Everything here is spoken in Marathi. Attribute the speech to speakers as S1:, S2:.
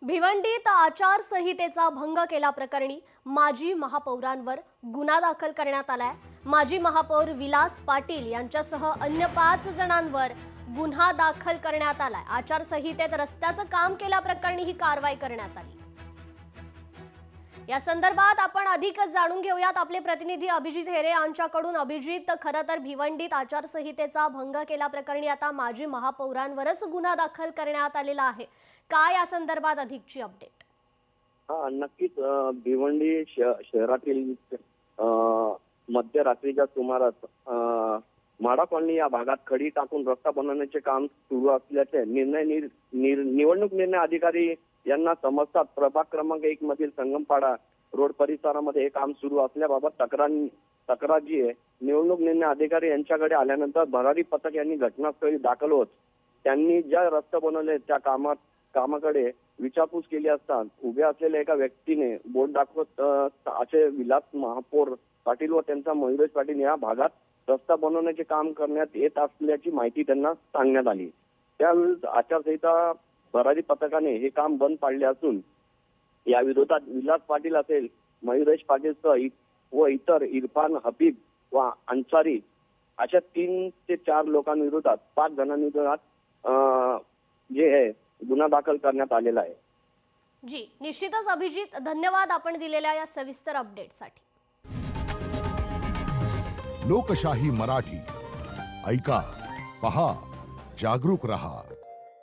S1: भिवंडीत आचारसंहितेचा भंग केल्याप्रकरणी माजी महापौरांवर गुन्हा दाखल करण्यात आलाय। माजी महापौर विलास पाटील यांच्यासह अन्य 5 जणांवर गुन्हा दाखल करण्यात आलाय। आचारसंहितेत रस्त्याचं काम केल्याप्रकरणी ही कारवाई करण्यात आली। या संदर्भात आपण अधिक जाणून घेऊयात आपले प्रतिनिधी अभिजित हेरे यांच्याकडून। अभिजित, खरं तर भिवंडीत आचारसंहितेचा भंग केल्याप्रकरणी आता माजी महापौरांवरच गुन्हा दाखल करण्यात आलेला आहे। काय या संदर्भात अधिकची अपडेट?
S2: नक्कीच भिवंडी शहरातील मध्यरात्रीच्या सुमारास माडा कॉलनी या भागात खडी टाकून रस्ता बनवण्याचे काम सुरू असल्याचे निवडणूक निर्णय अधिकारी यांना समजतात प्रभाग क्रमांक 1 मधील संगमपाडा रोड परिसरामध्ये हे काम सुरू असल्याबाबत तक्रार जी आहे निवडणूक निर्णय अधिकारी यांच्याकडे आल्यानंतर भरारी पथक यांनी घटनास्थळी दाखल होत त्यांनी ज्या रस्ते बनवले त्या कामाकडे विचारपूस केली असता उभ्या असलेल्या एका व्यक्तीने बोट दाखवत असे विलास महापौर पाटील व त्यांचा मयुरेश पाटील या भागात रस्ता बनवण्याचे काम करण्यात येत असल्याची माहिती त्यांना सांगण्यात आली। त्यावेळी आचारसंहिता भरारी पथकाने हे काम बंद पाडले असून या विरोधात विलास पाटील असेल मयुरेश पाटील व इतर इरफान हबीब व अन्सारी अशा 3 ते 4 लोकांविरोधात 5 जणांविरोधात जे आहे गुन्हा दाखल करण्यात आलेला आहे।
S1: जी, निश्चितच अभिजित, धन्यवाद आपण दिलेल्या या सविस्तर अपडेटसाठी।
S3: लोकशाही मराठी ऐका, पहा, जागरूक रहा।